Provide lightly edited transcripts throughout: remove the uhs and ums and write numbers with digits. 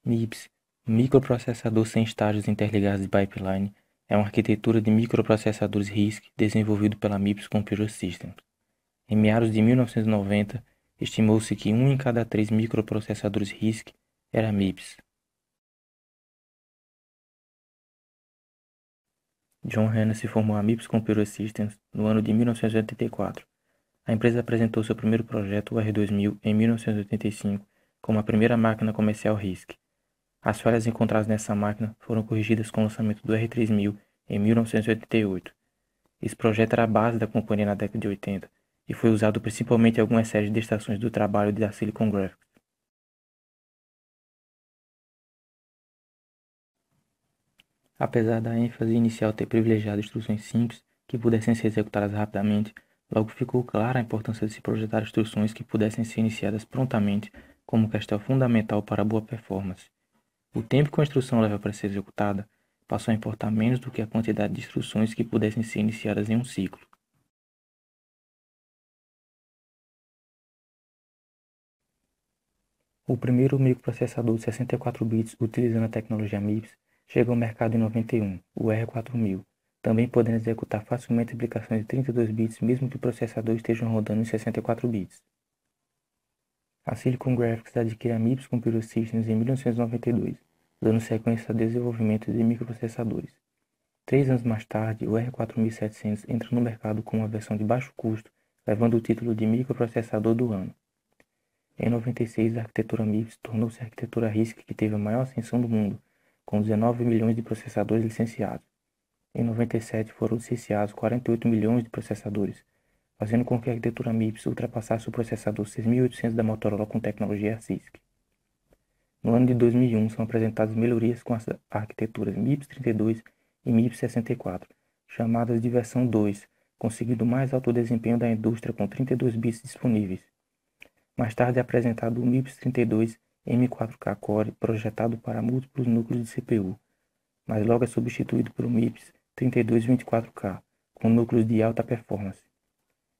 MIPS, Microprocessador sem estágios interligados de pipeline, é uma arquitetura de microprocessadores RISC desenvolvido pela MIPS Computer Systems. Em meados de 1990, estimou-se que 1 em cada 3 microprocessadores RISC era MIPS. John Hanna se formou a MIPS Computer Systems no ano de 1984. A empresa apresentou seu primeiro projeto, o R2000, em 1985, como a primeira máquina comercial RISC. As falhas encontradas nessa máquina foram corrigidas com o lançamento do R3000 em 1988. Esse projeto era a base da companhia na década de 80 e foi usado principalmente em algumas séries de estações do trabalho da Silicon Graphics. Apesar da ênfase inicial ter privilegiado instruções simples que pudessem ser executadas rapidamente, logo ficou clara a importância de se projetar instruções que pudessem ser iniciadas prontamente como questão fundamental para a boa performance. O tempo que uma instrução leva para ser executada passou a importar menos do que a quantidade de instruções que pudessem ser iniciadas em um ciclo. O primeiro microprocessador de 64 bits utilizando a tecnologia MIPS chegou ao mercado em 91, o R4000, também podendo executar facilmente aplicações de 32 bits mesmo que o processador esteja rodando em 64 bits. A Silicon Graphics adquire a MIPS Computer Systems em 1992, dando sequência ao desenvolvimento de microprocessadores. 3 anos mais tarde, o R4700 entra no mercado com uma versão de baixo custo, levando o título de microprocessador do ano. Em 96, a arquitetura MIPS tornou-se a arquitetura RISC que teve a maior ascensão do mundo, com 19 milhões de processadores licenciados. Em 97, foram licenciados 48 milhões de processadores, fazendo com que a arquitetura MIPS ultrapassasse o processador 6800 da Motorola com tecnologia CISC. No ano de 2001, são apresentadas melhorias com as arquiteturas MIPS 32 e MIPS 64, chamadas de versão 2, conseguindo o mais alto desempenho da indústria com 32 bits disponíveis. Mais tarde é apresentado o MIPS 32 M4K Core, projetado para múltiplos núcleos de CPU, mas logo é substituído pelo MIPS 32 24K, com núcleos de alta performance.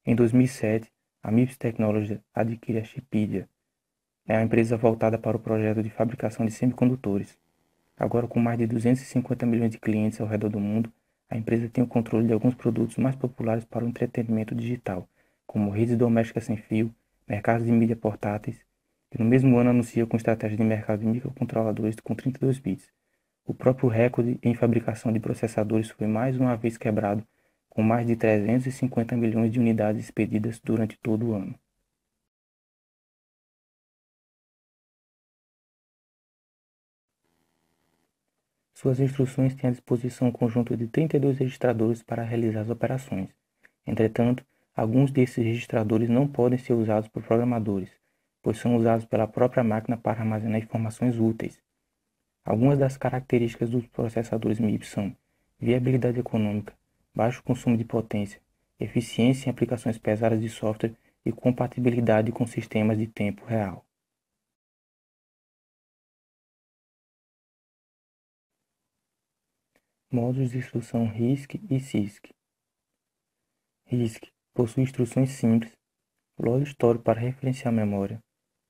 Em 2007, a MIPS Technology adquire a Shipedia, uma empresa voltada para o projeto de fabricação de semicondutores. Agora, com mais de 250 milhões de clientes ao redor do mundo, a empresa tem o controle de alguns produtos mais populares para o entretenimento digital, como redes domésticas sem fio, mercados de mídia portáteis, e no mesmo ano anuncia com estratégia de mercado de microcontroladores com 32 bits. O próprio recorde em fabricação de processadores foi mais uma vez quebrado, com mais de 350 milhões de unidades expedidas durante todo o ano. Suas instruções têm à disposição um conjunto de 32 registradores para realizar as operações. Entretanto, alguns desses registradores não podem ser usados por programadores, pois são usados pela própria máquina para armazenar informações úteis. Algumas das características dos processadores MIPS são viabilidade econômica, baixo consumo de potência, eficiência em aplicações pesadas de software e compatibilidade com sistemas de tempo real. Modos de instrução RISC e CISC. RISC possui instruções simples, log histórico para referenciar a memória,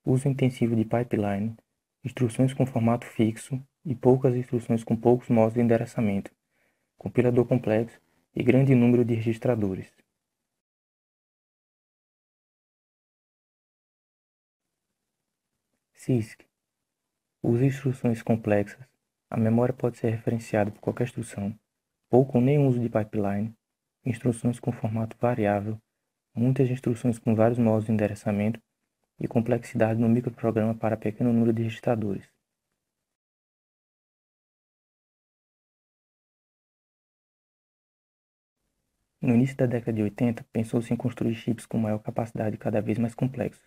uso intensivo de pipeline, instruções com formato fixo e poucas instruções com poucos modos de endereçamento, compilador complexo e grande número de registradores. CISC usa instruções complexas. A memória pode ser referenciada por qualquer instrução, pouco ou nenhum uso de pipeline, instruções com formato variável, muitas instruções com vários modos de endereçamento e complexidade no microprograma para pequeno número de registradores. No início da década de 80, pensou-se em construir chips com maior capacidade e cada vez mais complexos.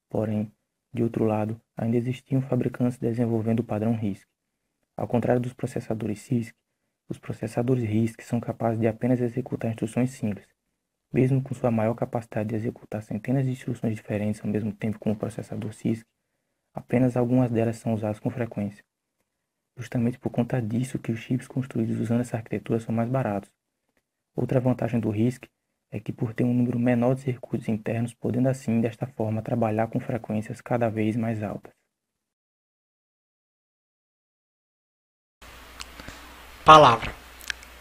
Porém, de outro lado, ainda existiam fabricantes desenvolvendo o padrão RISC. Ao contrário dos processadores CISC, os processadores RISC são capazes de apenas executar instruções simples. Mesmo com sua maior capacidade de executar centenas de instruções diferentes ao mesmo tempo como o processador CISC, apenas algumas delas são usadas com frequência. Justamente por conta disso que os chips construídos usando essa arquitetura são mais baratos. Outra vantagem do RISC é que por ter um número menor de circuitos internos, podendo assim, desta forma, trabalhar com frequências cada vez mais altas. Palavra.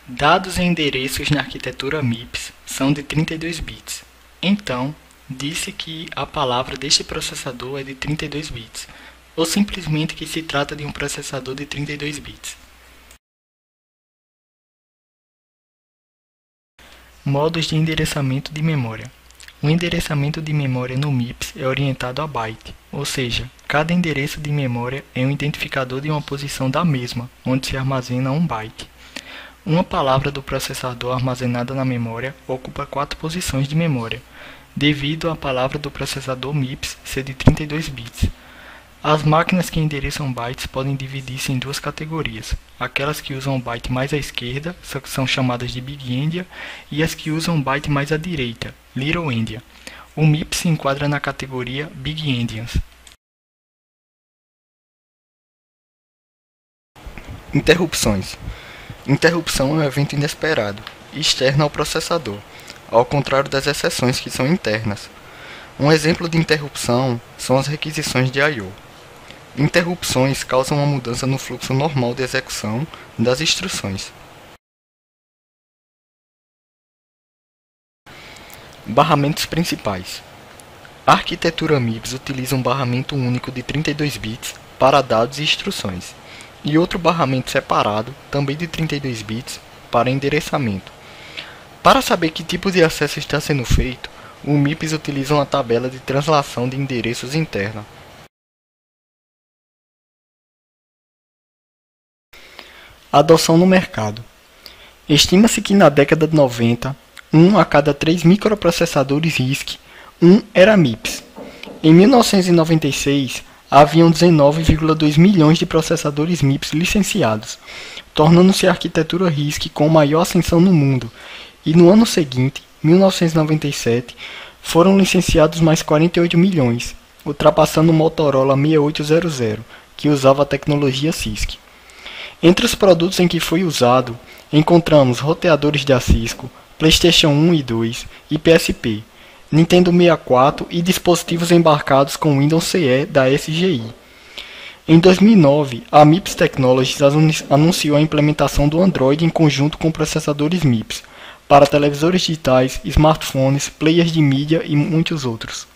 Dados e endereços na arquitetura MIPS são de 32 bits. Então, disse que a palavra deste processador é de 32 bits, ou simplesmente que se trata de um processador de 32 bits. Modos de endereçamento de memória. O endereçamento de memória no MIPS é orientado a byte, ou seja, cada endereço de memória é um identificador de uma posição da mesma, onde se armazena um byte. Uma palavra do processador armazenada na memória ocupa 4 posições de memória, devido à palavra do processador MIPS ser de 32 bits. As máquinas que endereçam bytes podem dividir-se em duas categorias. Aquelas que usam o byte mais à esquerda são chamadas de Big Endian, e as que usam o byte mais à direita, Little Endian. O MIPS se enquadra na categoria Big Endians. Interrupções. Interrupção é um evento inesperado, externo ao processador, ao contrário das exceções que são internas. Um exemplo de interrupção são as requisições de I/O. Interrupções causam uma mudança no fluxo normal de execução das instruções. Barramentos principais. A arquitetura MIPS utiliza um barramento único de 32 bits para dados e instruções, e outro barramento separado, também de 32 bits, para endereçamento. Para saber que tipo de acesso está sendo feito, o MIPS utiliza uma tabela de translação de endereços interna. Adoção no mercado. Estima-se que na década de 90, 1 a cada 3 microprocessadores RISC, era MIPS. Em 1996, haviam 19,2 milhões de processadores MIPS licenciados, tornando-se a arquitetura RISC com maior ascensão no mundo, e no ano seguinte, 1997, foram licenciados mais 48 milhões, ultrapassando o Motorola 6800, que usava a tecnologia CISC. Entre os produtos em que foi usado, encontramos roteadores da Cisco, PlayStation 1 e 2 e PSP, Nintendo 64 e dispositivos embarcados com Windows CE da SGI. Em 2009, a MIPS Technologies anunciou a implementação do Android em conjunto com processadores MIPS, para televisores digitais, smartphones, players de mídia e muitos outros.